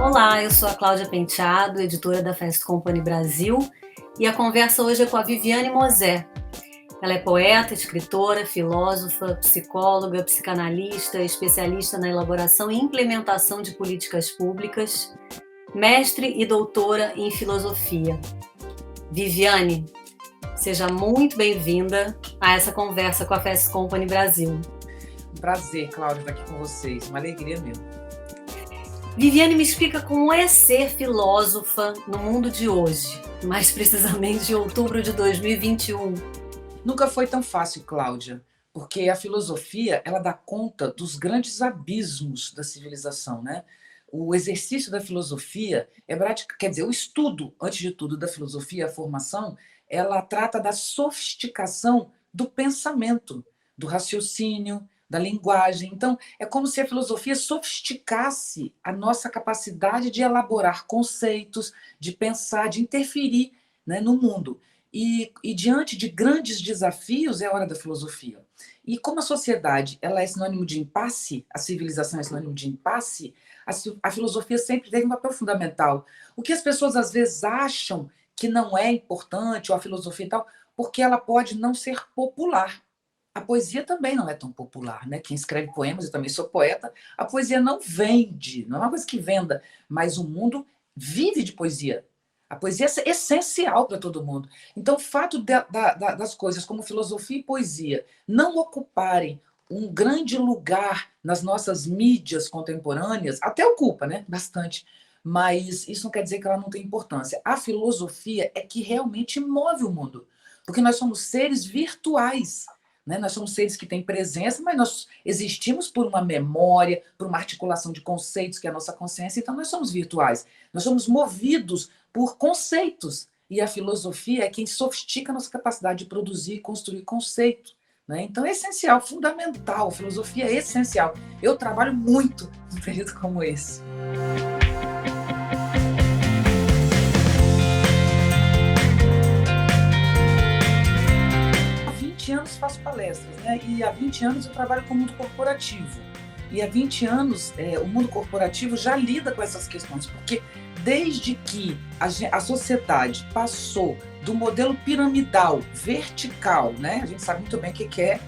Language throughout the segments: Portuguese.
Olá, eu sou a Cláudia Penteado, editora da Fast Company Brasil, e a conversa hoje é com a Viviane Mosé. Ela é poeta, escritora, filósofa, psicóloga, psicanalista, especialista na elaboração e implementação de políticas públicas, mestre e doutora em filosofia. Viviane, seja muito bem-vinda a essa conversa com a Fast Company Brasil. Um prazer, Cláudia, estar aqui com vocês. Uma alegria mesmo. Viviane, me explica como é ser filósofa no mundo de hoje, mais precisamente em outubro de 2021. Nunca foi tão fácil, Cláudia, porque a filosofia ela dá conta dos grandes abismos da civilização, né? O exercício da filosofia quer dizer, o estudo, antes de tudo, da filosofia, a formação, ela trata da sofisticação do pensamento, do raciocínio, da linguagem. Então, é como se a filosofia sofisticasse a nossa capacidade de elaborar conceitos, de pensar, de interferir, né, no mundo. E diante de grandes desafios é a hora da filosofia. E como a sociedade ela é sinônimo de impasse, a civilização é sinônimo de impasse, a filosofia sempre teve um papel fundamental. O que as pessoas às vezes acham que não é importante, ou a filosofia e tal, porque ela pode não ser popular. A poesia também não é tão popular, né? Quem escreve poemas, eu também sou poeta, a poesia não vende, não é uma coisa que venda, mas o mundo vive de poesia. A poesia é essencial para todo mundo. Então, o fato das coisas como filosofia e poesia não ocuparem um grande lugar nas nossas mídias contemporâneas, até ocupa, né? Bastante. Mas isso não quer dizer que ela não tem importância. A filosofia é que realmente move o mundo, porque nós somos seres virtuais. Né? Nós somos seres que têm presença, mas nós existimos por uma memória, por uma articulação de conceitos, que é a nossa consciência, então nós somos virtuais. Nós somos movidos por conceitos. E a filosofia é quem sofistica a nossa capacidade de produzir e construir conceito. Né? Então é essencial, fundamental. A filosofia é essencial. Eu trabalho muito num período como esse. Há 20 anos faço palestras, né? E há 20 anos eu trabalho com o mundo corporativo. E há 20 anos o mundo corporativo já lida com essas questões, porque desde que a sociedade passou do modelo piramidal, vertical, né? A gente sabe muito bem o que é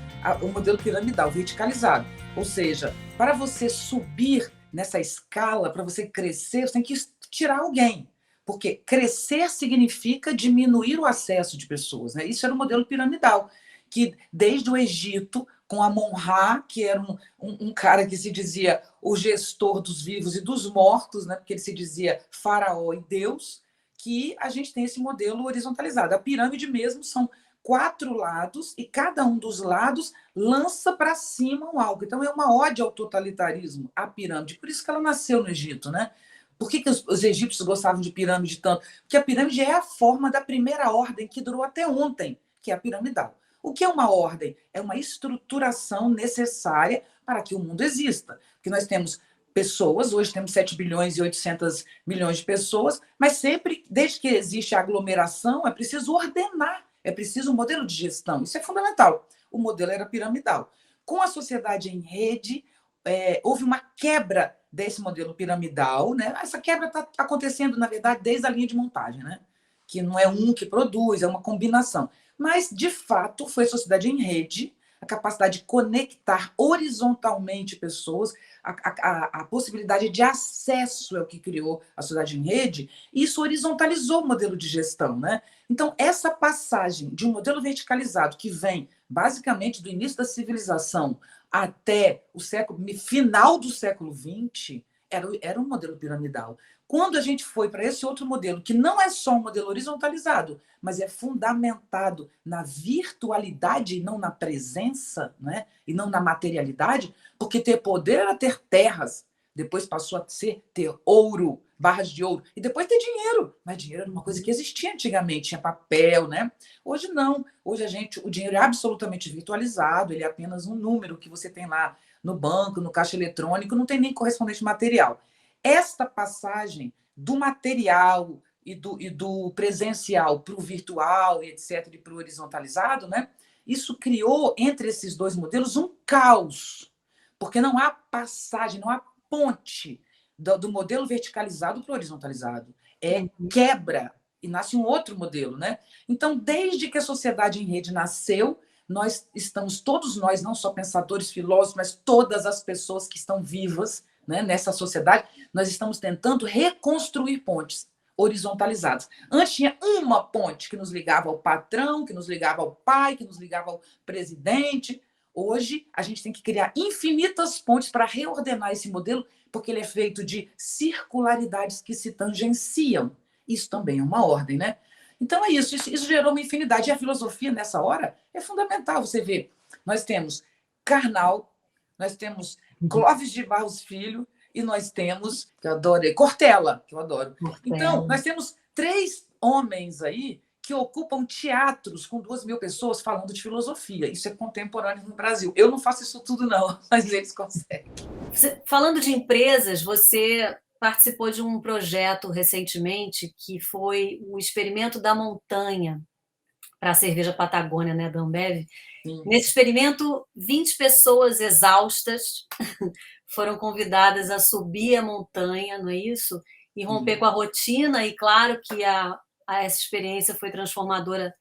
o modelo piramidal, verticalizado. Ou seja, para você subir nessa escala, para você crescer, você tem que tirar alguém. Porque crescer significa diminuir o acesso de pessoas. Né? Isso era o modelo piramidal, que desde o Egito, com Amon-Ra, que era um cara que se dizia o gestor dos vivos e dos mortos, né? Porque ele se dizia faraó e Deus, que a gente tem esse modelo horizontalizado. A pirâmide mesmo são 4 lados e cada um dos lados lança para cima um algo. Então é uma ode ao totalitarismo, a pirâmide. Por isso que ela nasceu no Egito, né? Por que os egípcios gostavam de pirâmide tanto? Porque a pirâmide é a forma da primeira ordem que durou até ontem, que é a piramidal. O que é uma ordem? É uma estruturação necessária para que o mundo exista. Porque nós temos pessoas, hoje temos 7 bilhões e 800 milhões de pessoas, mas sempre, desde que existe a aglomeração, é preciso ordenar, é preciso um modelo de gestão. Isso é fundamental. O modelo era piramidal. Com a sociedade em rede, houve uma quebra desse modelo piramidal. Né? Essa quebra está acontecendo, na verdade, desde a linha de montagem, né? Que não é um que produz, é uma combinação. Mas, de fato, foi a sociedade em rede, a capacidade de conectar horizontalmente pessoas, a possibilidade de acesso é o que criou a sociedade em rede, e isso horizontalizou o modelo de gestão. Né? Então, essa passagem de um modelo verticalizado que vem basicamente do início da civilização até o final do século XX, era um modelo piramidal. Quando a gente foi para esse outro modelo, que não é só um modelo horizontalizado, mas é fundamentado na virtualidade e não na presença, né? E não na materialidade, porque ter poder era ter terras, depois passou a ter ouro, barras de ouro, e depois ter dinheiro. Mas dinheiro era uma coisa que existia antigamente, tinha papel, né? Hoje não. Hoje o dinheiro é absolutamente virtualizado, ele é apenas um número que você tem lá no banco, no caixa eletrônico, não tem nem correspondente material. Esta passagem do material e do presencial para o virtual, e etc., e para o horizontalizado, né? Isso criou, entre esses dois modelos, um caos, porque não há passagem, não há ponte do modelo verticalizado para o horizontalizado. É Uhum. quebra e nasce um outro modelo, né? Então, desde que a sociedade em rede nasceu, nós estamos, todos nós, não só pensadores, filósofos, mas todas as pessoas que estão vivas, né, nessa sociedade, nós estamos tentando reconstruir pontes horizontalizadas. Antes tinha uma ponte que nos ligava ao patrão, que nos ligava ao pai, que nos ligava ao presidente. Hoje, a gente tem que criar infinitas pontes para reordenar esse modelo, porque ele é feito de circularidades que se tangenciam. Isso também é uma ordem, né? Então é isso gerou uma infinidade. E a filosofia, nessa hora, é fundamental. Você vê, nós temos Karnal, nós temos Clóvis de Barros Filho e nós temos, que eu adoro, Cortella, que eu adoro. Então, nós temos 3 homens aí que ocupam teatros com 2.000 pessoas falando de filosofia. Isso é contemporâneo no Brasil. Eu não faço isso tudo, não, mas eles conseguem. Falando de empresas, você participou de um projeto recentemente que foi o experimento da montanha para a cerveja Patagônia, né, da Ambev. Sim. Nesse experimento, 20 pessoas exaustas foram convidadas a subir a montanha, não é isso? E romper com a rotina, e claro que essa experiência foi transformadora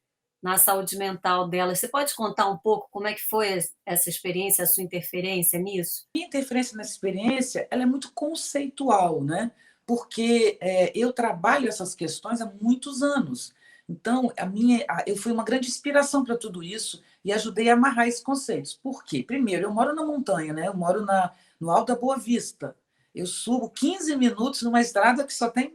na saúde mental delas. Você pode contar um pouco como é que foi essa experiência, a sua interferência nisso? A interferência nessa experiência, ela é muito conceitual, né? Porque eu trabalho essas questões há muitos anos. Então, eu fui uma grande inspiração para tudo isso e ajudei a amarrar esses conceitos. Por quê? Primeiro, eu moro na montanha, né? Eu moro no Alto da Boa Vista. Eu subo 15 minutos numa estrada que só tem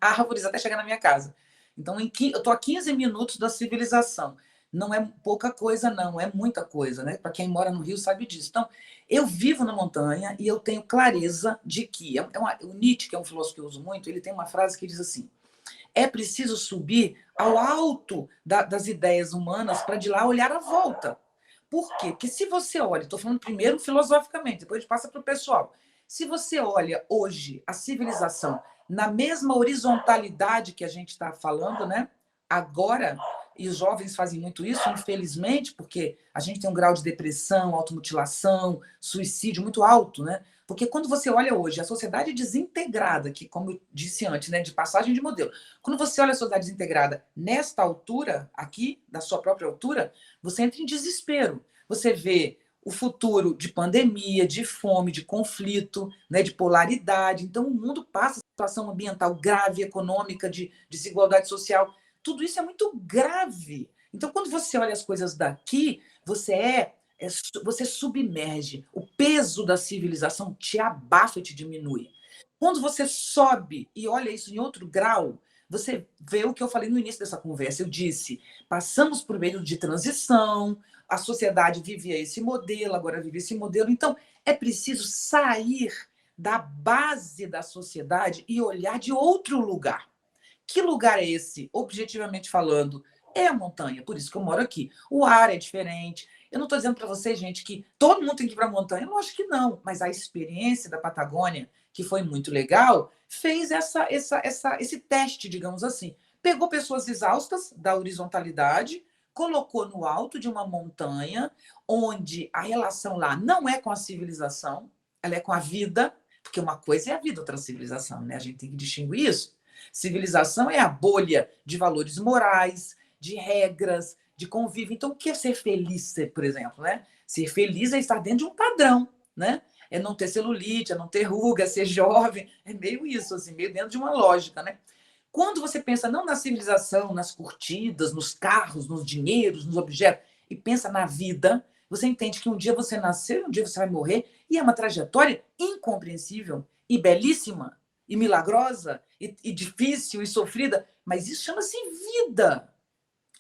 árvores até chegar na minha casa. Então, eu estou a 15 minutos da civilização. Não é pouca coisa, não, é muita coisa, né? Para quem mora no Rio sabe disso. Então, eu vivo na montanha e eu tenho clareza de que... o Nietzsche, que é um filósofo que eu uso muito, ele tem uma frase que diz assim: é preciso subir ao alto das ideias humanas para de lá olhar a volta. Por quê? Porque se você olha, estou falando primeiro filosoficamente, depois a gente passa para o pessoal. Se você olha hoje a civilização na mesma horizontalidade que a gente está falando, né? Agora, e os jovens fazem muito isso, infelizmente, porque a gente tem um grau de depressão, automutilação, suicídio muito alto, né? Porque quando você olha hoje a sociedade desintegrada, que, como eu disse antes, né, de passagem de modelo, quando você olha a sociedade desintegrada nesta altura, aqui, da sua própria altura, você entra em desespero. Você vê o futuro de pandemia, de fome, de conflito, né, de polaridade. Então, o mundo passa situação ambiental grave, econômica, de desigualdade social. Tudo isso é muito grave. Então, quando você olha as coisas daqui, você submerge. O peso da civilização te abafa e te diminui. Quando você sobe e olha isso em outro grau, você vê o que eu falei no início dessa conversa. Eu disse, passamos por meio de transição, a sociedade vivia esse modelo, agora vive esse modelo. Então, é preciso sair da base da sociedade e olhar de outro lugar. Que lugar é esse, objetivamente falando? É a montanha, por isso que eu moro aqui. O ar é diferente. Eu não estou dizendo para vocês, gente, que todo mundo tem que ir para a montanha. Lógico que não, mas a experiência da Patagônia, que foi muito legal, fez esse teste, digamos assim. Pegou pessoas exaustas da horizontalidade, colocou no alto de uma montanha, onde a relação lá não é com a civilização, ela é com a vida, porque uma coisa é a vida, outra civilização, né? A gente tem que distinguir isso. Civilização é a bolha de valores morais, de regras, de convívio. Então, o que é ser feliz, por exemplo? Né? Ser feliz é estar dentro de um padrão, né? É não ter celulite, é não ter ruga, é ser jovem. É meio isso, assim, meio dentro de uma lógica, né? Quando você pensa não na civilização, nas curtidas, nos carros, nos dinheiros, nos objetos, e pensa na vida, você entende que um dia você nasceu, um dia você vai morrer, e é uma trajetória incompreensível e belíssima, e milagrosa, e difícil, e sofrida, mas isso chama-se vida.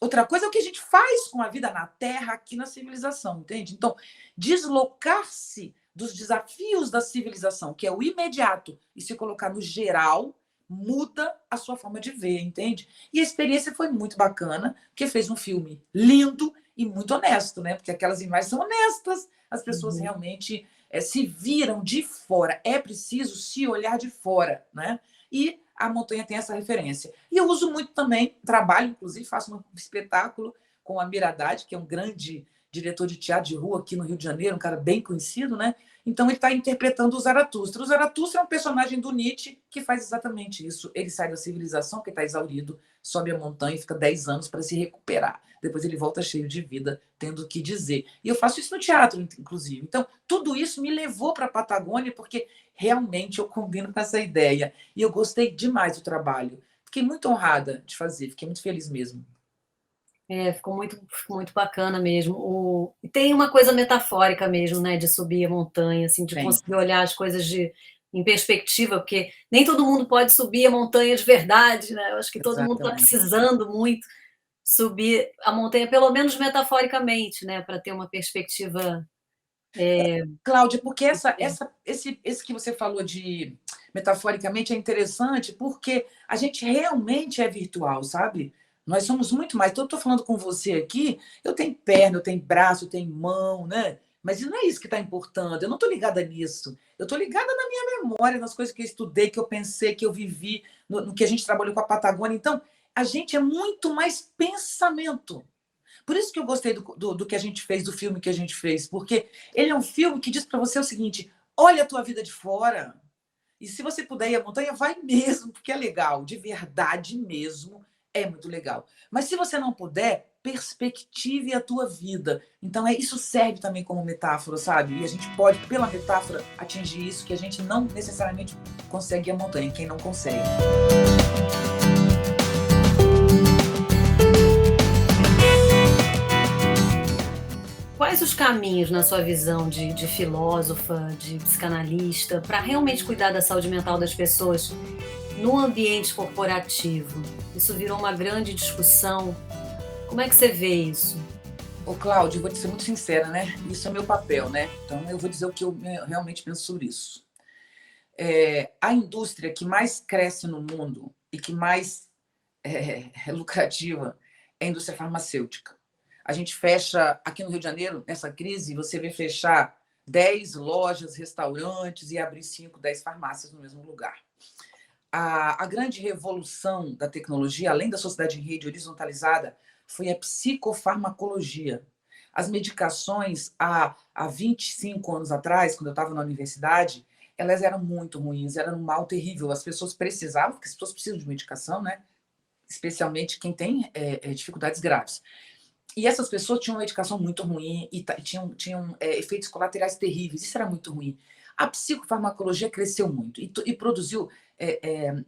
Outra coisa é o que a gente faz com a vida na Terra, aqui na civilização, entende? Então, deslocar-se dos desafios da civilização, que é o imediato, e se colocar no geral, muda a sua forma de ver, entende? E a experiência foi muito bacana, porque fez um filme lindo e muito honesto, né? Porque aquelas imagens são honestas, as pessoas realmente se viram de fora. É preciso se olhar de fora, né? E a montanha tem essa referência. E eu uso muito também, trabalho, inclusive, faço um espetáculo com a Miradade, que é um grande diretor de teatro de rua aqui no Rio de Janeiro, um cara bem conhecido, né? Então ele está interpretando o Zaratustra. O Zaratustra é um personagem do Nietzsche que faz exatamente isso. Ele sai da civilização, porque está exaurido, sobe a montanha e fica 10 anos para se recuperar. Depois ele volta cheio de vida, tendo o que dizer. E eu faço isso no teatro, inclusive. Então, tudo isso me levou para a Patagônia, porque realmente eu combino com essa ideia. E eu gostei demais do trabalho. Fiquei muito honrada de fazer, fiquei muito feliz mesmo. Ficou muito bacana mesmo. E tem uma coisa metafórica mesmo, né, de subir a montanha, assim, de Tem, conseguir olhar as coisas em perspectiva, porque nem todo mundo pode subir a montanha de verdade, né? Eu acho que todo mundo está exatamente. precisando muito subir a montanha, pelo menos metaforicamente, né, para ter uma perspectiva. Cláudia, porque esse que você falou de metaforicamente é interessante, porque a gente realmente é virtual, sabe? Nós somos muito mais. Então, eu estou falando com você aqui, eu tenho perna, eu tenho braço, eu tenho mão, né? Mas não é isso que está importando. Eu não estou ligada nisso. Eu estou ligada na minha memória, nas coisas que eu estudei, que eu pensei, que eu vivi, no que a gente trabalhou com a Patagônia. Então, a gente é muito mais pensamento. Por isso que eu gostei do que a gente fez, do filme que a gente fez, porque ele é um filme que diz para você o seguinte: olha a tua vida de fora, e se você puder ir à montanha, vai mesmo, porque é legal, de verdade mesmo, é muito legal. Mas se você não puder, perspective a tua vida. Então, isso serve também como metáfora, sabe? E a gente pode, pela metáfora, atingir isso que a gente não necessariamente consegue ir à montanha, quem não consegue. Quais os caminhos, na sua visão de filósofa, de psicanalista, para realmente cuidar da saúde mental das pessoas no ambiente corporativo? Isso virou uma grande discussão. Como é que você vê isso? Ô, Cláudio, eu vou te ser muito sincera, né? Isso é meu papel, né? Então, eu vou dizer o que eu realmente penso sobre isso. A indústria que mais cresce no mundo e que mais é lucrativa é a indústria farmacêutica. A gente fecha, aqui no Rio de Janeiro, nessa crise, você vê fechar 10 lojas, restaurantes e abrir 5, 10 farmácias no mesmo lugar. A grande revolução da tecnologia, além da sociedade em rede horizontalizada, foi a psicofarmacologia. As medicações, há 25 anos atrás, quando eu estava na universidade, elas eram muito ruins, eram um mal terrível. As pessoas precisavam, porque as pessoas precisam de medicação, né? Especialmente quem tem dificuldades graves. E essas pessoas tinham uma medicação muito ruim e tinham efeitos colaterais terríveis. Isso era muito ruim. A psicofarmacologia cresceu muito e produziu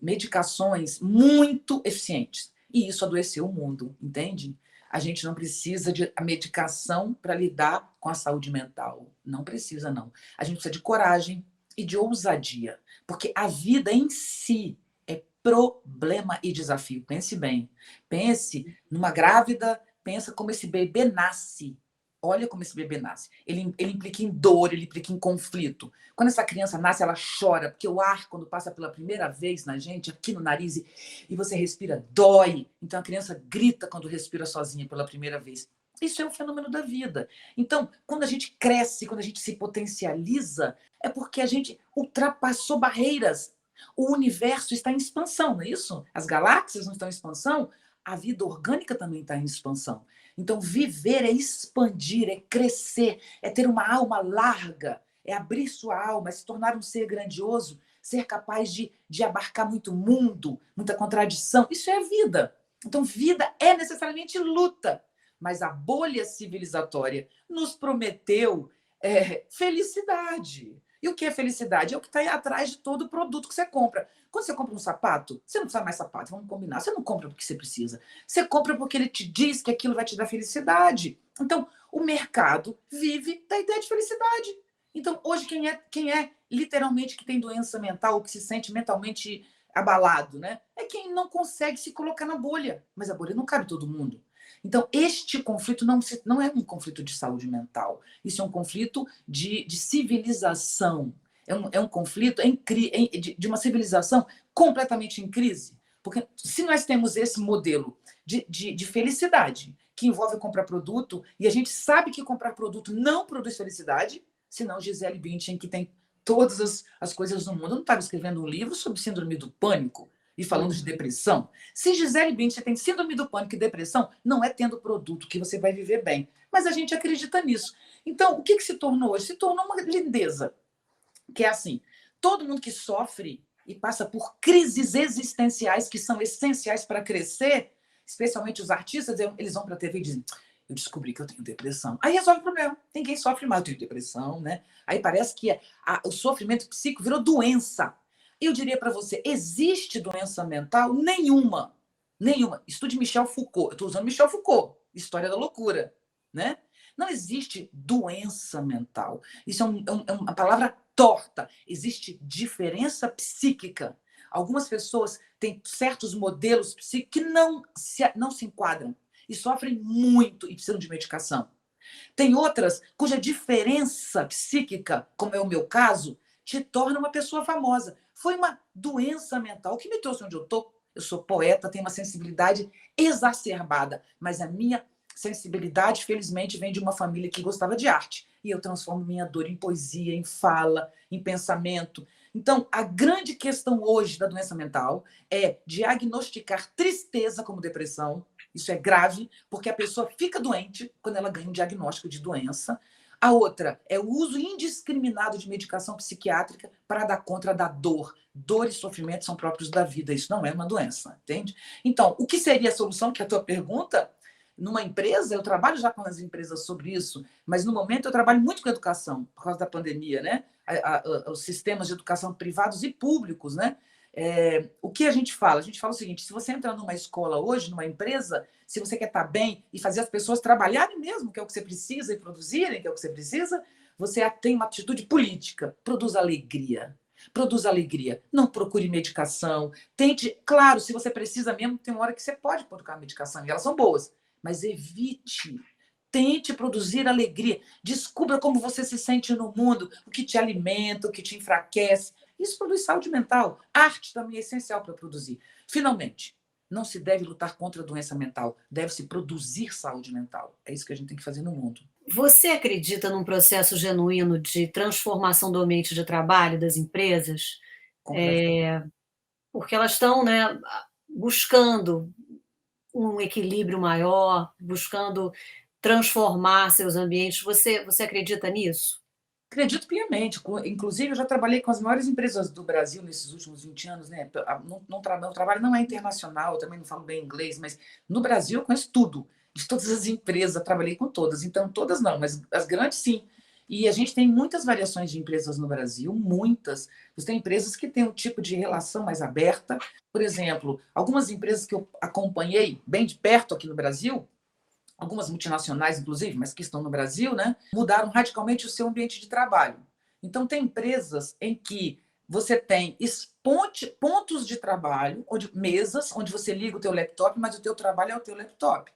medicações muito eficientes. E isso adoeceu o mundo, entende? A gente não precisa de medicação para lidar com a saúde mental. Não precisa, não. A gente precisa de coragem e de ousadia. Porque a vida em si é problema e desafio. Pense bem. Pense numa grávida. Pensa como esse bebê nasce. Olha como esse bebê nasce. Ele implica em dor, ele implica em conflito. Quando essa criança nasce, ela chora, porque o ar, quando passa pela primeira vez na gente, aqui no nariz, e você respira, dói. Então a criança grita quando respira sozinha pela primeira vez. Isso é um fenômeno da vida. Então, quando a gente cresce, quando a gente se potencializa, é porque a gente ultrapassou barreiras. O universo está em expansão, não é isso? As galáxias não estão em expansão? A vida orgânica também está em expansão. Então, viver é expandir, é crescer, é ter uma alma larga, é abrir sua alma, é se tornar um ser grandioso, ser capaz de abarcar muito mundo, muita contradição. Isso é vida. Então, vida é necessariamente luta. Mas a bolha civilizatória nos prometeu felicidade. E o que é felicidade? É o que está aí atrás de todo produto que você compra. Quando você compra um sapato, você não precisa mais sapato, vamos combinar. Você não compra porque você precisa. Você compra porque ele te diz que aquilo vai te dar felicidade. Então, o mercado vive da ideia de felicidade. Então, hoje, quem é literalmente que tem doença mental ou que se sente mentalmente abalado, né? É quem não consegue se colocar na bolha. Mas a bolha não cabe todo mundo. Então, este conflito não é um conflito de saúde mental. Isso é um conflito de civilização. É um conflito de uma civilização completamente em crise. Porque se nós temos esse modelo de felicidade, que envolve comprar produto, e a gente sabe que comprar produto não produz felicidade, senão Gisele Bündchen, que tem todas as coisas no mundo, não estava escrevendo um livro sobre síndrome do pânico. e falando de depressão. Se Gisele Bündchen tem síndrome do pânico e depressão, não é tendo produto que você vai viver bem. Mas a gente acredita nisso. Então, o que se tornou hoje? Se tornou uma lindeza, que é assim, todo mundo que sofre e passa por crises existenciais que são essenciais para crescer, especialmente os artistas, eles vão para a TV e dizem: eu descobri que eu tenho depressão. Aí resolve o problema. Ninguém sofre mais, eu tenho depressão, né? Aí parece que o sofrimento psíquico virou doença. Eu diria para você, existe doença mental? Nenhuma. Nenhuma. Estude Michel Foucault. Eu estou usando Michel Foucault, História da Loucura, né? Não existe doença mental. Isso é uma palavra torta. Existe diferença psíquica. Algumas pessoas têm certos modelos psíquicos que não se enquadram e sofrem muito e precisam de medicação. Tem outras cuja diferença psíquica, como é o meu caso, te torna uma pessoa famosa. Foi uma doença mental que me trouxe onde eu estou. Eu sou poeta, tenho uma sensibilidade exacerbada, mas a minha sensibilidade, felizmente, vem de uma família que gostava de arte. E eu transformo minha dor em poesia, em fala, em pensamento. Então, a grande questão hoje da doença mental é diagnosticar tristeza como depressão. Isso é grave, porque a pessoa fica doente quando ela ganha um diagnóstico de doença. A outra é o uso indiscriminado de medicação psiquiátrica para dar conta da dor. Dor e sofrimento são próprios da vida, isso não é uma doença, entende? Então, o que seria a solução, que é a tua pergunta? Numa empresa, eu trabalho já com as empresas sobre isso, mas no momento eu trabalho muito com educação, por causa da pandemia, né? Os sistemas de educação privados e públicos, né? O que a gente fala? A gente fala o seguinte: se você entrar numa escola hoje, numa empresa, se você quer estar bem e fazer as pessoas trabalharem mesmo, que é o que você precisa, e produzirem, que é o que você precisa, você tem uma atitude política. Produz alegria. Produz alegria. Não procure medicação. Tente, claro, se você precisa mesmo, tem uma hora que você pode procurar medicação, e elas são boas, mas evite. Tente produzir alegria. Descubra como você se sente no mundo, o que te alimenta, o que te enfraquece. Isso produz saúde mental. Arte também é essencial para produzir. Finalmente, não se deve lutar contra a doença mental, deve-se produzir saúde mental. É isso que a gente tem que fazer no mundo. Você acredita num processo genuíno de transformação do ambiente de trabalho das empresas? Porque elas estão, né, buscando um equilíbrio maior, buscando transformar seus ambientes. Você acredita nisso? Acredito piamente. Inclusive, eu já trabalhei com as maiores empresas do Brasil nesses últimos 20 anos. Né? Meu trabalho não é internacional, eu também não falo bem inglês, mas no Brasil eu conheço tudo. De todas as empresas, trabalhei com todas. Então, todas não, mas as grandes sim. E a gente tem muitas variações de empresas no Brasil, muitas. Você tem empresas que têm um tipo de relação mais aberta. Por exemplo, algumas empresas que eu acompanhei bem de perto aqui no Brasil, algumas multinacionais, inclusive, mas que estão no Brasil, né, mudaram radicalmente o seu ambiente de trabalho. Então, tem empresas em que você tem pontos de trabalho, mesas, onde você liga o teu laptop, mas o teu trabalho é o teu laptop.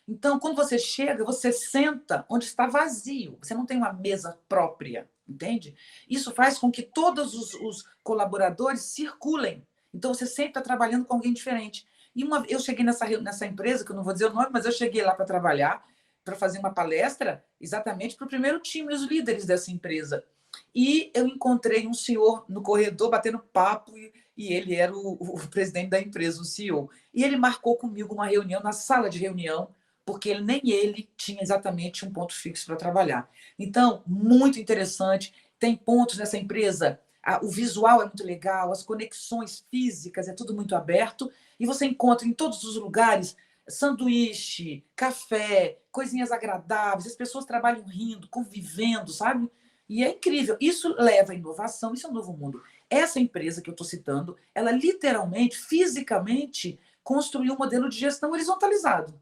Então, quando você chega, você senta onde está vazio. Você não tem uma mesa própria, entende? Isso faz com que todos os colaboradores circulem. Então, você sempre está trabalhando com alguém diferente. Eu cheguei nessa empresa, que eu não vou dizer o nome, mas eu cheguei lá para trabalhar, para fazer uma palestra, exatamente para o primeiro time, os líderes dessa empresa. E eu encontrei um senhor no corredor, batendo papo, e ele era o presidente da empresa, o CEO. E ele marcou comigo uma reunião na sala de reunião, porque nem ele tinha exatamente um ponto fixo para trabalhar. Então, muito interessante. Tem pontos nessa empresa, o visual é muito legal, as conexões físicas, é tudo muito aberto, e você encontra em todos os lugares sanduíche, café, coisinhas agradáveis, as pessoas trabalham rindo, convivendo, sabe? E é incrível. Isso leva à inovação, isso é um novo mundo. Essa empresa que eu estou citando, ela literalmente, fisicamente, construiu um modelo de gestão horizontalizado.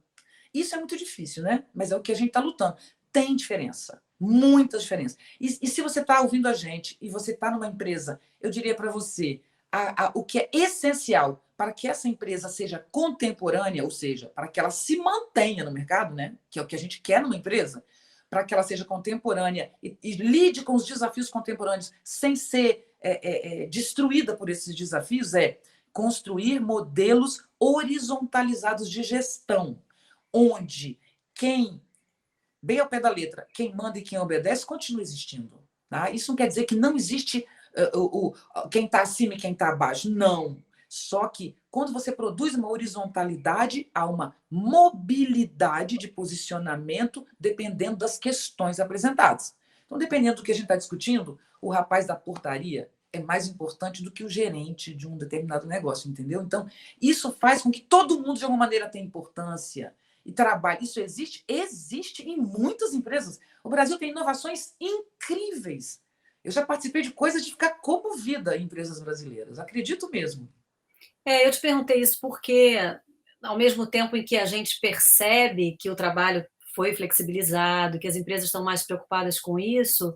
Isso é muito difícil, né? Mas é o que a gente está lutando. Tem diferença, muita diferença. E se você está ouvindo a gente e você está numa empresa, eu diria para você, o que é essencial para que essa empresa seja contemporânea, ou seja, para que ela se mantenha no mercado, né? Que é o que a gente quer numa empresa, para que ela seja contemporânea e lide com os desafios contemporâneos sem ser destruída por esses desafios, é construir modelos horizontalizados de gestão, onde quem, bem ao pé da letra, quem manda e quem obedece continua existindo. Tá? Isso não quer dizer que não existe quem está acima e quem está abaixo. Não. Só que, quando você produz uma horizontalidade, há uma mobilidade de posicionamento dependendo das questões apresentadas. Então, dependendo do que a gente está discutindo, o rapaz da portaria é mais importante do que o gerente de um determinado negócio, entendeu? Então, isso faz com que todo mundo, de alguma maneira, tenha importância e trabalhe. Isso existe? Existe em muitas empresas. O Brasil tem inovações incríveis. Eu já participei de coisas de ficar comovida em empresas brasileiras, acredito mesmo. Eu te perguntei isso porque, ao mesmo tempo em que a gente percebe que o trabalho foi flexibilizado, que as empresas estão mais preocupadas com isso,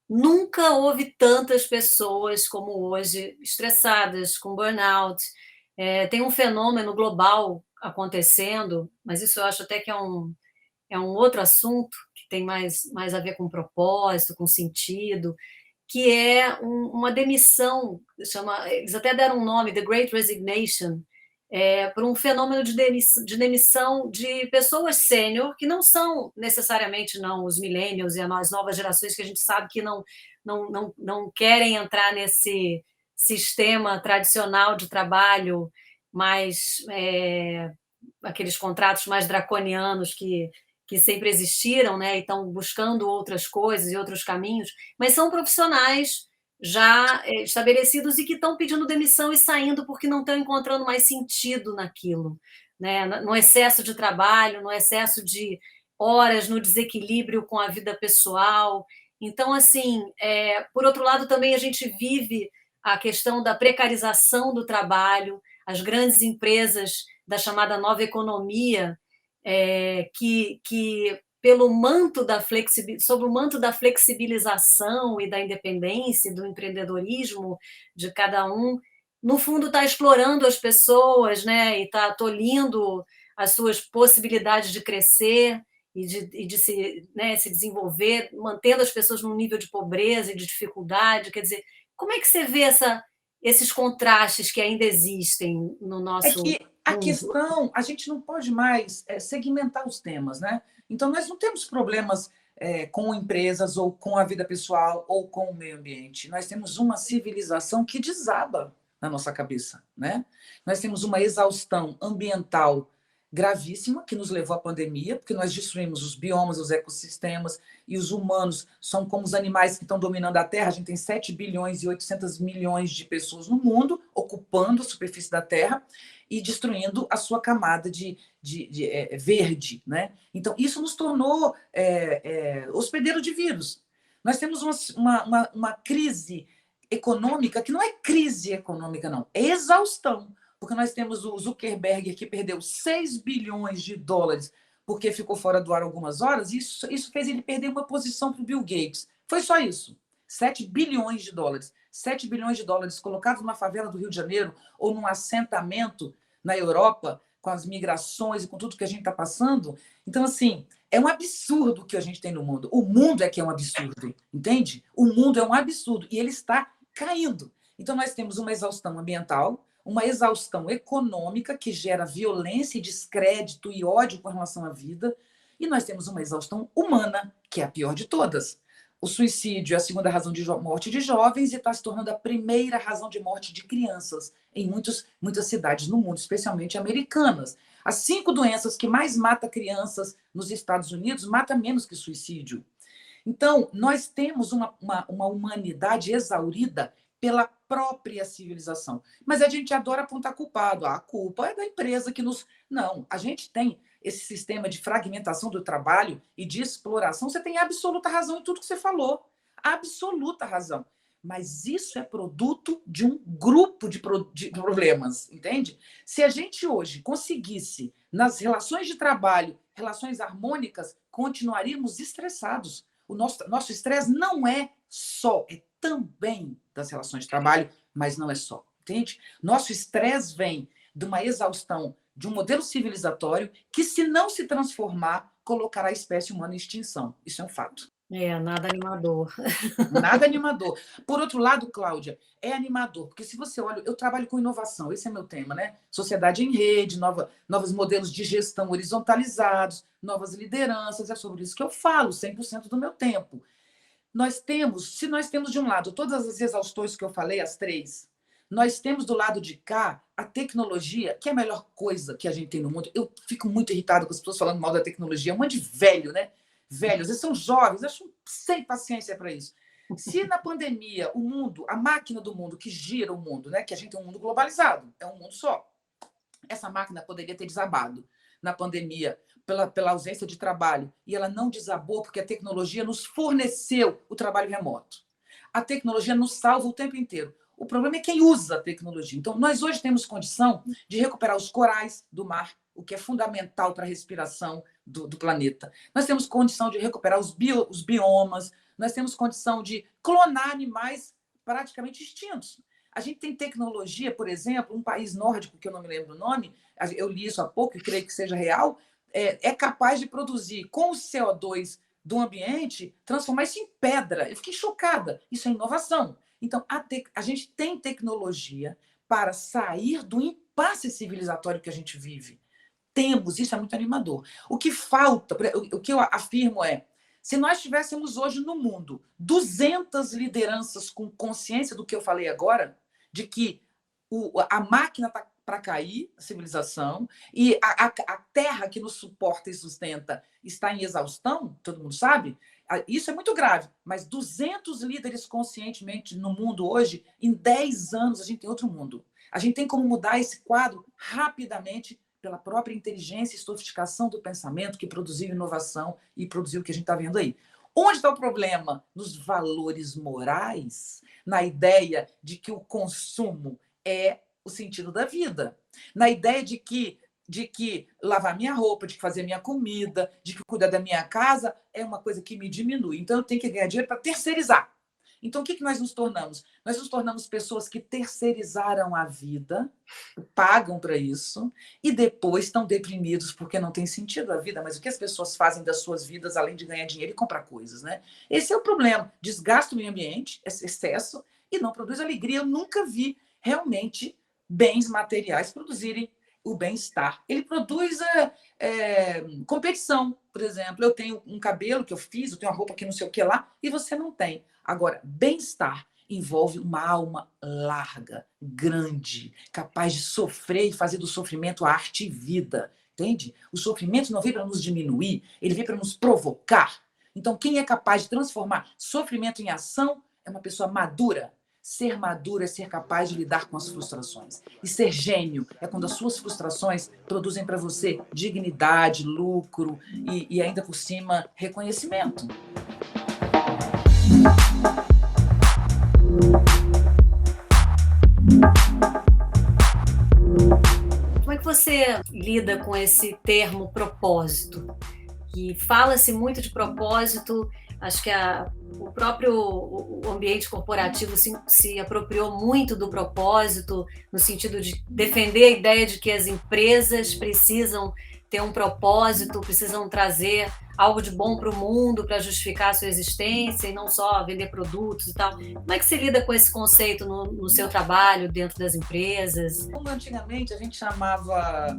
nunca houve tantas pessoas como hoje estressadas, com burnout. Tem um fenômeno global acontecendo, mas isso eu acho até que é um outro assunto que tem mais a ver com propósito, com sentido, que é uma demissão, eles até deram um nome, The Great Resignation, por um fenômeno de demissão de pessoas sênior, que não são necessariamente não os millennials e as novas gerações que a gente sabe que não querem entrar nesse sistema tradicional de trabalho mais aqueles contratos mais draconianos que sempre existiram, né, e estão buscando outras coisas e outros caminhos, mas são profissionais já estabelecidos e que estão pedindo demissão e saindo porque não estão encontrando mais sentido naquilo, né, no excesso de trabalho, no excesso de horas, no desequilíbrio com a vida pessoal. Então, assim, por outro lado, também a gente vive a questão da precarização do trabalho, as grandes empresas da chamada nova economia, que pelo manto da sob o manto da flexibilização e da independência e do empreendedorismo de cada um, no fundo está explorando as pessoas, né, e está tolhindo as suas possibilidades de crescer e de se desenvolver, mantendo as pessoas num nível de pobreza e de dificuldade. Quer dizer, como é que você vê esses contrastes que ainda existem no É nosso que a mundo? questão, a gente não pode mais segmentar os temas, né? Então, nós não temos problemas com empresas, ou com a vida pessoal, ou com o meio ambiente. Nós temos uma civilização que desaba na nossa cabeça, né? Nós temos uma exaustão ambiental gravíssima que nos levou à pandemia, porque nós destruímos os biomas, os ecossistemas, e os humanos são como os animais que estão dominando a Terra. A gente tem 7 bilhões e 800 milhões de pessoas no mundo ocupando a superfície da Terra e destruindo a sua camada de verde, né? Então, isso nos tornou hospedeiro de vírus. Nós temos uma crise econômica que não é crise econômica, não, é exaustão, porque nós temos o Zuckerberg, que perdeu 6 bilhões de dólares porque ficou fora do ar algumas horas, e isso fez ele perder uma posição para o Bill Gates. Foi só isso. 7 bilhões de dólares. 7 bilhões de dólares colocados numa favela do Rio de Janeiro ou num assentamento na Europa, com as migrações e com tudo que a gente está passando. Então, assim, é um absurdo o que a gente tem no mundo. O mundo é que é um absurdo, entende? O mundo é um absurdo e ele está caindo. Então, nós temos uma exaustão ambiental, uma exaustão econômica que gera violência e descrédito e ódio com relação à vida, e nós temos uma exaustão humana, que é a pior de todas. O suicídio é a segunda razão de morte de jovens e está se tornando a primeira razão de morte de crianças em muitas cidades no mundo, especialmente americanas. As 5 doenças que mais matam crianças nos Estados Unidos mata menos que suicídio. Então, nós temos uma humanidade exaurida pela própria civilização. Mas a gente adora apontar culpado. A culpa é da empresa que nos. Não, a gente tem esse sistema de fragmentação do trabalho e de exploração. Você tem absoluta razão em tudo que você falou. Absoluta razão. Mas isso é produto de um grupo de problemas, entende? Se a gente hoje conseguisse, nas relações de trabalho, relações harmônicas, continuaríamos estressados. O nosso estresse não é só, é também das relações de trabalho, mas não é só, entende? Nosso estresse vem de uma exaustão de um modelo civilizatório que, se não se transformar, colocará a espécie humana em extinção. Isso é um fato. Nada animador. Nada animador. Por outro lado, Cláudia, é animador, porque se você olha, eu trabalho com inovação, esse é meu tema, né? Sociedade em rede, novos modelos de gestão horizontalizados, novas lideranças, é sobre isso que eu falo 100% do meu tempo. Se nós temos de um lado todas as exaustões que eu falei, as 3, Nós temos do lado de cá a tecnologia, que é a melhor coisa que a gente tem no mundo. Eu fico muito irritado com as pessoas falando mal da tecnologia. É um monte de velho, né? Velhos, eles são jovens, eu acho sem paciência para isso. Se na pandemia o mundo, a máquina do mundo que gira o mundo, né? Que a gente tem um mundo globalizado, é um mundo só. Essa máquina poderia ter desabado na pandemia pela ausência de trabalho. E ela não desabou porque a tecnologia nos forneceu o trabalho remoto. A tecnologia nos salva o tempo inteiro. O problema é quem usa a tecnologia. Então, nós hoje temos condição de recuperar os corais do mar, o que é fundamental para a respiração do planeta. Nós temos condição de recuperar os biomas, nós temos condição de clonar animais praticamente extintos. A gente tem tecnologia, por exemplo, um país nórdico, que eu não me lembro o nome, eu li isso há pouco e creio que seja real, é capaz de produzir com o CO2 do ambiente, transformar isso em pedra. Eu fiquei chocada. Isso é inovação. Então, a gente tem tecnologia para sair do impasse civilizatório que a gente vive. Temos, isso é muito animador. O que falta, o que eu afirmo é, se nós tivéssemos hoje no mundo 200 lideranças com consciência do que eu falei agora, de que a máquina está para cair, a civilização, e a terra que nos suporta e sustenta está em exaustão, todo mundo sabe, isso é muito grave, mas 200 líderes conscientemente no mundo hoje, em 10 anos a gente tem outro mundo. A gente tem como mudar esse quadro rapidamente pela própria inteligência e sofisticação do pensamento que produziu inovação e produziu o que a gente está vendo aí. Onde está o problema? Nos valores morais, na ideia de que o consumo é o sentido da vida, na ideia de que lavar minha roupa, de que fazer minha comida, de que cuidar da minha casa é uma coisa que me diminui. Então, eu tenho que ganhar dinheiro para terceirizar. Então, o que nós nos tornamos? Nós nos tornamos pessoas que terceirizaram a vida, pagam para isso, e depois estão deprimidos porque não tem sentido a vida. Mas o que as pessoas fazem das suas vidas, além de ganhar dinheiro e comprar coisas, né? Esse é o problema. Desgasta o meio ambiente, excesso, e não produz alegria. Eu nunca vi realmente bens materiais produzirem o bem-estar. Ele produz competição, por exemplo. Eu tenho um cabelo que eu fiz, eu tenho uma roupa que não sei o que lá, e você não tem. Agora, bem-estar envolve uma alma larga, grande, capaz de sofrer e fazer do sofrimento a arte e vida. Entende? O sofrimento não vem para nos diminuir, ele vem para nos provocar. Então, quem é capaz de transformar sofrimento em ação é uma pessoa madura. Ser maduro é ser capaz de lidar com as frustrações. E ser gênio é quando as suas frustrações produzem para você dignidade, lucro e ainda por cima, reconhecimento. Como é que você lida com esse termo propósito? Que fala-se muito de propósito, acho que o próprio ambiente corporativo se apropriou muito do propósito, no sentido de defender a ideia de que as empresas precisam ter um propósito, precisam trazer algo de bom para o mundo para justificar a sua existência e não só vender produtos e tal. Como é que você lida com esse conceito no seu trabalho, dentro das empresas? Como antigamente a gente chamava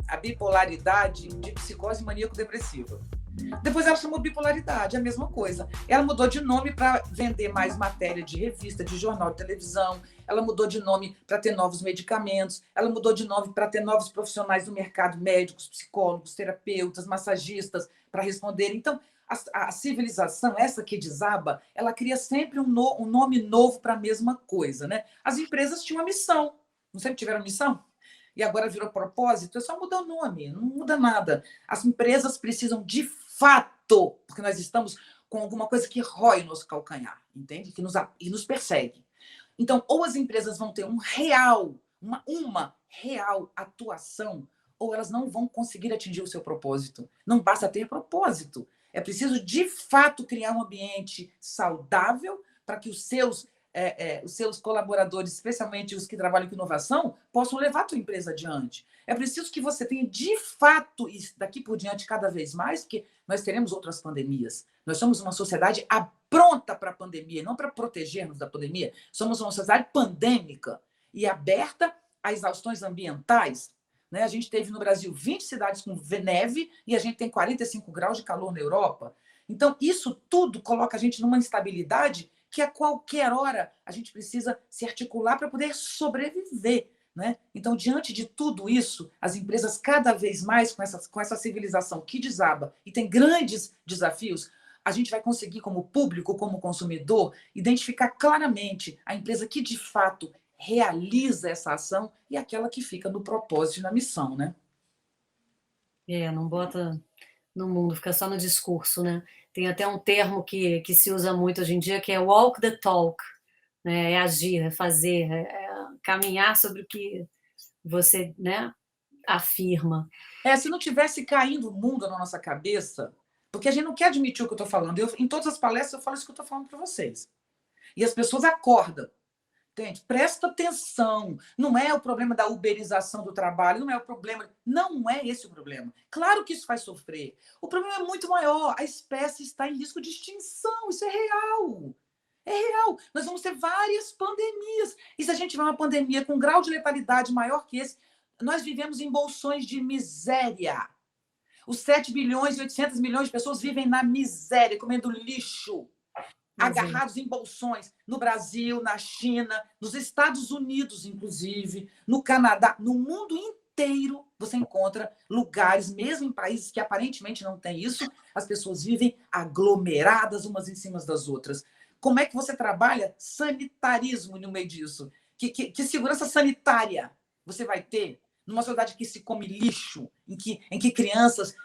a bipolaridade de psicose maníaco-depressiva. Depois ela chamou bipolaridade, a mesma coisa. Ela mudou de nome para vender mais matéria de revista, de jornal, de televisão. Ela mudou de nome para ter novos medicamentos. Ela mudou de nome para ter novos profissionais do mercado, médicos, psicólogos, terapeutas, massagistas, para responderem. Então, a civilização, essa que desaba, ela cria sempre um nome novo para a mesma coisa, né? As empresas tinham uma missão. Não sempre tiveram missão? E agora virou propósito, é só mudar o nome, não muda nada. As empresas precisam de fato, porque nós estamos com alguma coisa que rói o nosso calcanhar, entende? Que nos persegue. Então, ou as empresas vão ter uma real atuação, ou elas não vão conseguir atingir o seu propósito. Não basta ter propósito. É preciso, de fato, criar um ambiente saudável para que os seus colaboradores, especialmente os que trabalham com inovação, possam levar a tua empresa adiante. É preciso que você tenha, de fato, e daqui por diante cada vez mais, porque nós teremos outras pandemias. Nós somos uma sociedade pronta para a pandemia, não para protegermos da pandemia. Somos uma sociedade pandêmica e aberta a exaustões ambientais. Né? A gente teve no Brasil 20 cidades com neve e a gente tem 45 graus de calor na Europa. Então, isso tudo coloca a gente numa instabilidade que a qualquer hora a gente precisa se articular para poder sobreviver. Né? Então, diante de tudo isso, as empresas cada vez mais, com essa civilização que desaba e tem grandes desafios, a gente vai conseguir, como público, como consumidor, identificar claramente a empresa que, de fato, realiza essa ação e aquela que fica no propósito e na missão. Né? Não bota no mundo, fica só no discurso, né? Tem até um termo que se usa muito hoje em dia, que é walk the talk, né? É agir, é fazer, é caminhar sobre o que você, né, afirma. Se não tivesse caindo o mundo na nossa cabeça, porque a gente não quer admitir o que eu estou falando. Em todas as palestras eu falo isso que eu estou falando para vocês. E as pessoas acordam. Entende? Presta atenção. Não é o problema da uberização do trabalho, não é o problema. Não é esse o problema. Claro que isso faz sofrer. O problema é muito maior. A espécie está em risco de extinção. Isso é real. É real. Nós vamos ter várias pandemias. E se a gente tiver uma pandemia com um grau de letalidade maior que esse, nós vivemos em bolsões de miséria. Os 7 bilhões e 800 milhões de pessoas vivem na miséria, comendo lixo, agarrados em bolsões, no Brasil, na China, nos Estados Unidos, inclusive, no Canadá, no mundo inteiro, você encontra lugares, mesmo em países que aparentemente não têm isso, as pessoas vivem aglomeradas umas em cima das outras. Como é que você trabalha sanitarismo no meio disso? Que segurança sanitária você vai ter numa sociedade que se come lixo, em que crianças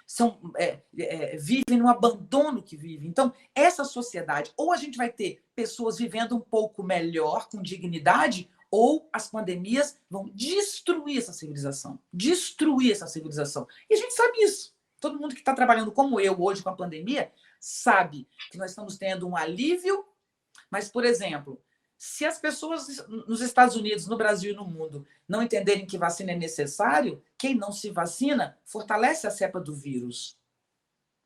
vivem no abandono que vivem? Então, essa sociedade, ou a gente vai ter pessoas vivendo um pouco melhor, com dignidade, ou as pandemias vão destruir essa civilização. Destruir essa civilização. E a gente sabe isso. Todo mundo que está trabalhando como eu hoje com a pandemia sabe que nós estamos tendo um alívio, mas, por exemplo, se as pessoas nos Estados Unidos, no Brasil e no mundo não entenderem que vacina é necessário, quem não se vacina fortalece a cepa do vírus.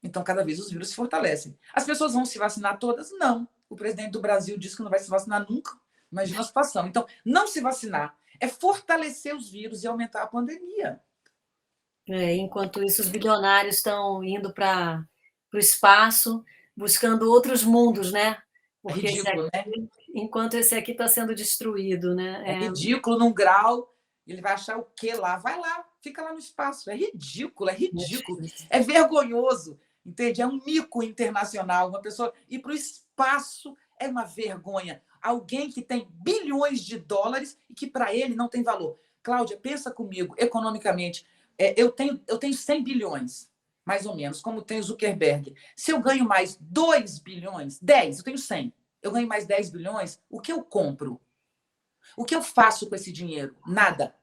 Então, cada vez os vírus se fortalecem. As pessoas vão se vacinar todas? Não. O presidente do Brasil disse que não vai se vacinar nunca. Imagina a situação. Então, não se vacinar é fortalecer os vírus e aumentar a pandemia. Enquanto isso, os bilionários estão indo para o espaço, buscando outros mundos, né? Porque ridículo, né? Enquanto esse aqui está sendo destruído, né? É ridículo num grau. Ele vai achar o quê lá? Vai lá, fica lá no espaço. É ridículo, é ridículo. É vergonhoso, entende? É um mico internacional. Uma pessoa ir para o espaço é uma vergonha. Alguém que tem bilhões de dólares e que para ele não tem valor. Cláudia, pensa comigo, economicamente. Eu tenho 100 bilhões, mais ou menos, como tem o Zuckerberg. Se eu ganho mais 2 bilhões, 10, eu tenho 100. Eu ganho mais 10 bilhões, o que eu compro? O que eu faço com esse dinheiro? Nada.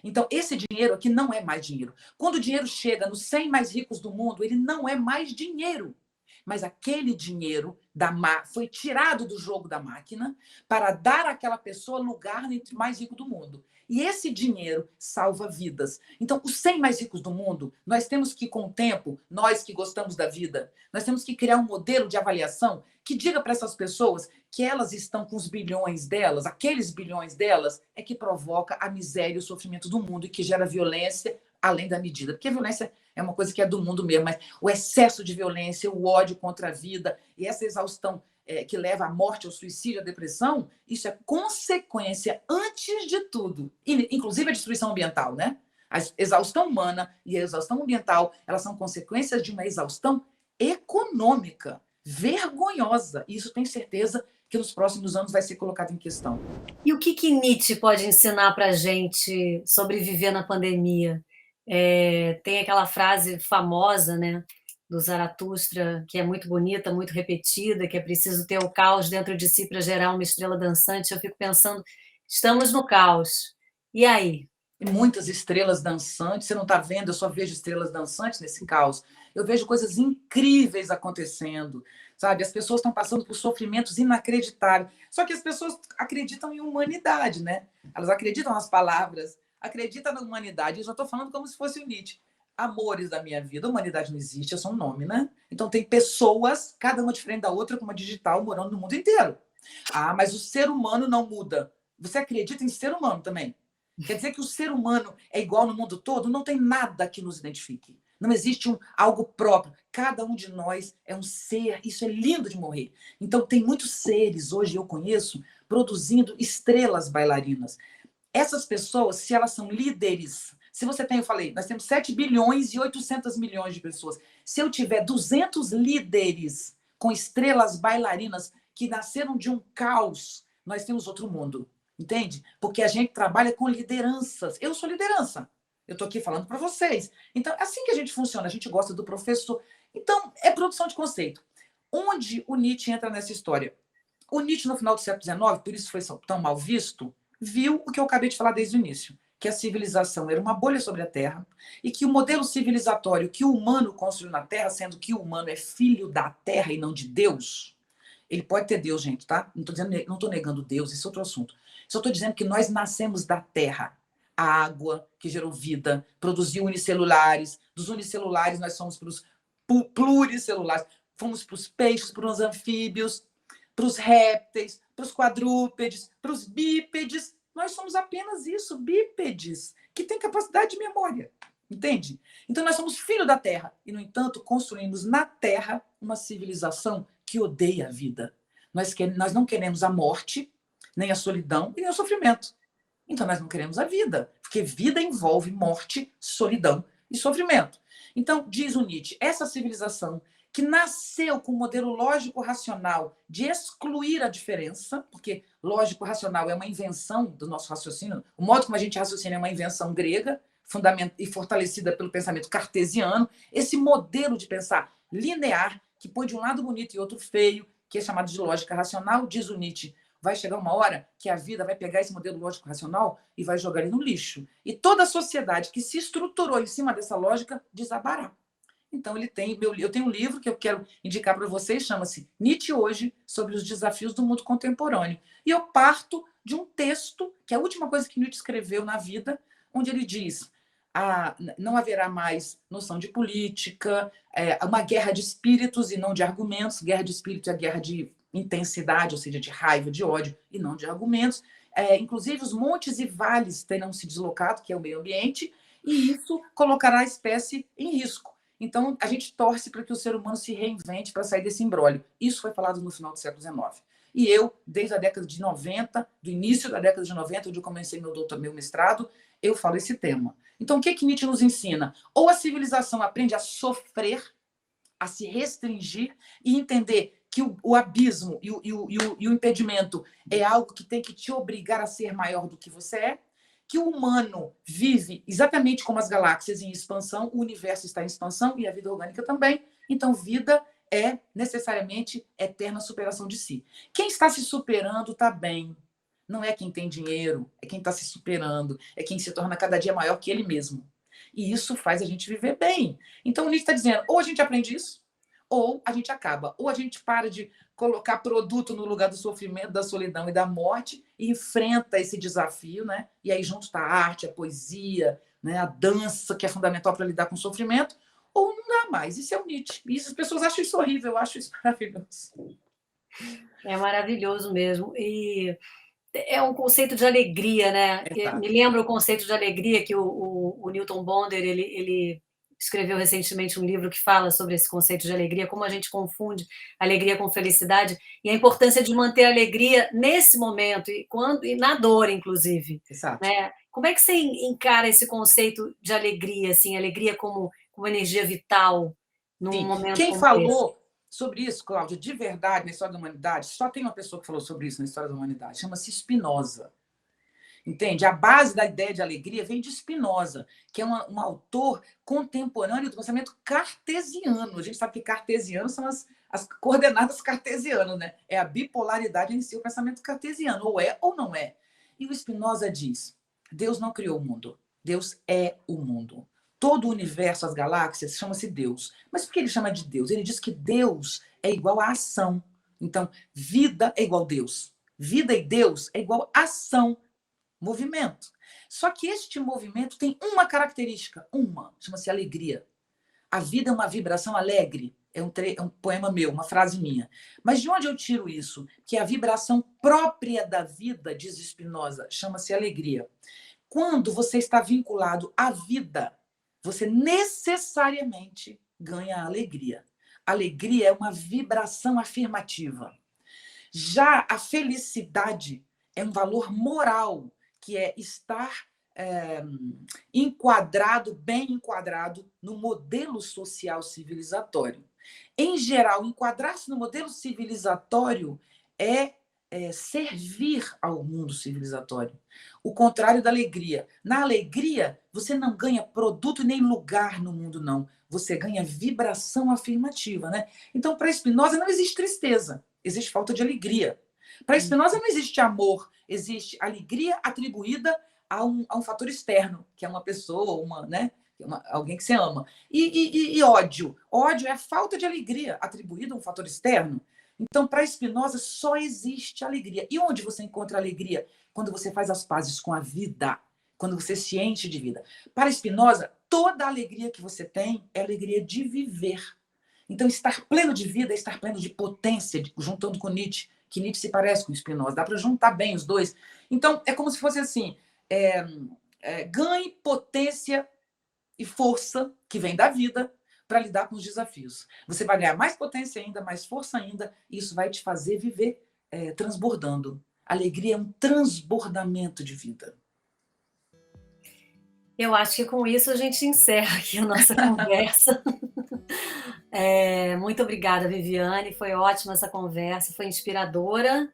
Então, esse dinheiro aqui não é mais dinheiro. Quando o dinheiro chega nos 100 mais ricos do mundo, ele não é mais dinheiro. Mas aquele dinheiro foi tirado do jogo da máquina para dar àquela pessoa lugar entre mais rico do mundo. E esse dinheiro salva vidas. Então, os 100 mais ricos do mundo, nós temos que, com o tempo, nós que gostamos da vida, nós temos que criar um modelo de avaliação que diga para essas pessoas que elas estão com os bilhões delas, aqueles bilhões delas, é que provoca a miséria e o sofrimento do mundo e que gera violência além da medida. Porque a violência é uma coisa que é do mundo mesmo, mas o excesso de violência, o ódio contra a vida e essa exaustão que leva à morte, ao suicídio, à depressão, isso é consequência, antes de tudo, inclusive a destruição ambiental, né? A exaustão humana e a exaustão ambiental, elas são consequências de uma exaustão econômica, vergonhosa. E isso tenho certeza que nos próximos anos vai ser colocado em questão. E o que Nietzsche pode ensinar para a gente sobre viver na pandemia? Tem aquela frase famosa, né, do Zaratustra, que é muito bonita, muito repetida, que é preciso ter o caos dentro de si para gerar uma estrela dançante. Eu fico pensando, estamos no caos. E aí? Muitas estrelas dançantes, você não está vendo, eu só vejo estrelas dançantes nesse caos. Eu vejo coisas incríveis acontecendo, sabe? As pessoas estão passando por sofrimentos inacreditáveis. Só que as pessoas acreditam em humanidade, né? Elas acreditam nas palavras, acreditam na humanidade. Eu já estou falando como se fosse o Nietzsche. Amores da minha vida, humanidade não existe, é só um nome, né? Então tem pessoas, cada uma diferente da outra, com uma digital, morando no mundo inteiro. Ah, mas o ser humano não muda. Você acredita em ser humano também? Quer dizer que o ser humano é igual no mundo todo? Não tem nada que nos identifique. Não existe algo próprio. Cada um de nós é um ser. Isso é lindo de morrer. Então, tem muitos seres, hoje eu conheço, produzindo estrelas bailarinas. Essas pessoas, se elas são líderes, se você tem, eu falei, nós temos 7 bilhões e 800 milhões de pessoas. Se eu tiver 200 líderes com estrelas bailarinas que nasceram de um caos, nós temos outro mundo, entende? Porque a gente trabalha com lideranças. Eu sou liderança. Eu estou aqui falando para vocês. Então, é assim que a gente funciona. A gente gosta do professor. Então, é produção de conceito. Onde o Nietzsche entra nessa história? O Nietzsche, no final do século XIX, por isso foi tão mal visto, viu o que eu acabei de falar desde o início, que a civilização era uma bolha sobre a Terra e que o modelo civilizatório que o humano construiu na Terra, sendo que o humano é filho da Terra e não de Deus, ele pode ter Deus, gente, tá? Não estou negando Deus, esse é outro assunto. Só estou dizendo que nós nascemos da Terra. A água que gerou vida, produziu unicelulares. Dos unicelulares, nós somos para os pluricelulares. Fomos para os peixes, para os anfíbios, para os répteis, para os quadrúpedes, para os bípedes. Nós somos apenas isso, bípedes, que têm capacidade de memória. Entende? Então, nós somos filho da Terra. E, no entanto, construímos na Terra uma civilização que odeia a vida. Nós não queremos a morte, nem a solidão e nem o sofrimento. Então, nós não queremos a vida, porque vida envolve morte, solidão e sofrimento. Então, diz o Nietzsche, essa civilização que nasceu com um modelo lógico-racional de excluir a diferença, porque lógico-racional é uma invenção do nosso raciocínio, o modo como a gente raciocina é uma invenção grega, e fortalecida pelo pensamento cartesiano, esse modelo de pensar linear, que põe de um lado bonito e outro feio, que é chamado de lógica racional, diz o Nietzsche, vai chegar uma hora que a vida vai pegar esse modelo lógico-racional e vai jogar ele no lixo. E toda a sociedade que se estruturou em cima dessa lógica desabará. Então, eu tenho um livro que eu quero indicar para vocês, chama-se Nietzsche Hoje, sobre os desafios do mundo contemporâneo. E eu parto de um texto, que é a última coisa que Nietzsche escreveu na vida, onde ele diz: não haverá mais noção de política, uma guerra de espíritos e não de argumentos. Guerra de espírito é a guerra de intensidade, ou seja, de raiva, de ódio, e não de argumentos. Inclusive, os montes e vales terão se deslocado, que é o meio ambiente, e isso colocará a espécie em risco. Então, a gente torce para que o ser humano se reinvente para sair desse imbróglio. Isso foi falado no final do século XIX. E eu, desde a década de 90, do início da década de 90, onde eu comecei meu mestrado, eu falo esse tema. Então, o que Nietzsche nos ensina? Ou a civilização aprende a sofrer, a se restringir e entender que o abismo e o impedimento é algo que tem que te obrigar a ser maior do que você é, que o humano vive exatamente como as galáxias em expansão, o universo está em expansão e a vida orgânica também. Então, vida é necessariamente eterna superação de si. Quem está se superando está bem. Não é quem tem dinheiro, é quem está se superando, é quem se torna cada dia maior que ele mesmo. E isso faz a gente viver bem. Então, o Nietzsche está dizendo, ou a gente aprende isso, ou a gente acaba. Ou a gente para de colocar produto no lugar do sofrimento, da solidão e da morte e enfrenta esse desafio, né? E aí junto está a arte, a poesia, né? A dança, que é fundamental para lidar com o sofrimento, ou não dá mais. Isso é o Nietzsche. E as pessoas acham isso horrível, eu acho isso maravilhoso. É maravilhoso mesmo. E é um conceito de alegria, né? Me lembra o conceito de alegria que o Newton Bonder ele escreveu recentemente um livro que fala sobre esse conceito de alegria, como a gente confunde alegria com felicidade e a importância de manter a alegria nesse momento e na dor, inclusive. Exato. Né? Como é que você encara esse conceito de alegria, assim, alegria como energia vital num momento Quem como falou esse? sobre isso, Cláudia, de verdade, na história da humanidade, só tem uma pessoa que falou sobre isso na história da humanidade, chama-se Spinoza. Entende? A base da ideia de alegria vem de Spinoza, que é um autor contemporâneo do pensamento cartesiano. A gente sabe que cartesiano são as coordenadas cartesianas, né? É a bipolaridade em si, o pensamento cartesiano, ou é ou não é. E o Spinoza diz: Deus não criou o mundo, Deus é o mundo. Todo o universo, as galáxias, chama-se Deus. Mas por que ele chama de Deus? Ele diz que Deus é igual a ação. Então, vida é igual a Deus. Vida e Deus é igual a ação, movimento. Só que este movimento tem uma característica, chama-se alegria. A vida é uma vibração alegre. É um poema meu, uma frase minha. Mas de onde eu tiro isso? Que a vibração própria da vida, diz Spinoza, chama-se alegria. Quando você está vinculado à vida, você necessariamente ganha alegria. Alegria é uma vibração afirmativa. Já a felicidade é um valor moral, que é estar enquadrado, bem enquadrado no modelo social civilizatório. Em geral, enquadrar-se no modelo civilizatório é servir ao mundo civilizatório. O contrário da alegria. Na alegria, você não ganha produto nem lugar no mundo, não. Você ganha vibração afirmativa, né? Então, para Spinoza, não existe tristeza, existe falta de alegria. Para Spinoza, não existe amor, existe alegria atribuída a um fator externo, que é uma pessoa, né? Alguém que você ama. E ódio. Ódio é a falta de alegria atribuída a um fator externo. Então, para Spinoza, só existe alegria. E onde você encontra alegria? Quando você faz as pazes com a vida, quando você se enche de vida. Para Spinoza, toda a alegria que você tem é a alegria de viver. Então, estar pleno de vida é estar pleno de potência, juntando com Nietzsche, que Nietzsche se parece com Spinoza. Dá para juntar bem os dois. Então, é como se fosse assim, ganhe potência e força que vem da vida para lidar com os desafios. Você vai ganhar mais potência ainda, mais força ainda, e isso vai te fazer viver transbordando. Alegria é um transbordamento de vida. Eu acho que com isso a gente encerra aqui a nossa conversa. Muito obrigada, Viviane. Foi ótima essa conversa, foi inspiradora.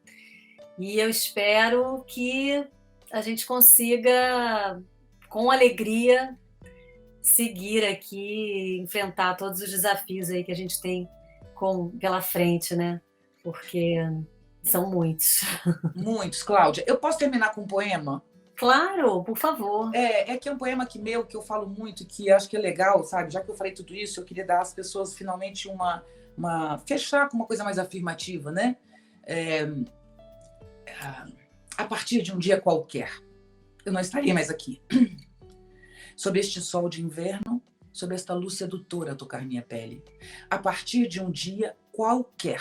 E eu espero que a gente consiga, com alegria, seguir aqui, enfrentar todos os desafios aí que a gente tem pela frente, né? Porque são muitos. Muitos, Cláudia. Eu posso terminar com um poema? Claro, por favor. É que é um poema que eu falo muito, que acho que é legal, sabe? Já que eu falei tudo isso, eu queria dar às pessoas finalmente fechar com uma coisa mais afirmativa, né? A partir de um dia qualquer, eu não estaria mais aqui. Sob este sol de inverno, sob esta luz sedutora a tocar minha pele. A partir de um dia qualquer,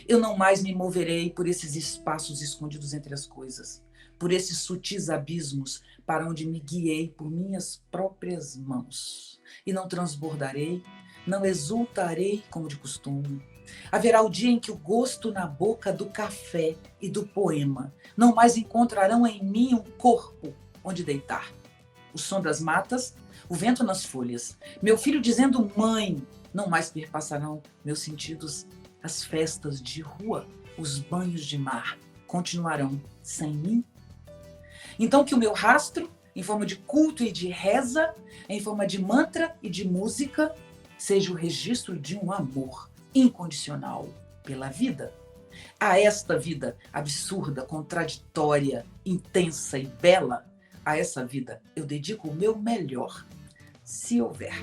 eu não mais me moverei por esses espaços escondidos entre as coisas, por esses sutis abismos para onde me guiei por minhas próprias mãos. E não transbordarei, não exultarei como de costume. Haverá o dia em que o gosto na boca do café e do poema não mais encontrarão em mim um corpo onde deitar. O som das matas, o vento nas folhas, meu filho dizendo mãe, não mais perpassarão meus sentidos. As festas de rua, os banhos de mar continuarão sem mim. Então que o meu rastro, em forma de culto e de reza, em forma de mantra e de música, seja o registro de um amor incondicional pela vida. A esta vida absurda, contraditória, intensa e bela, a essa vida eu dedico o meu melhor, se houver.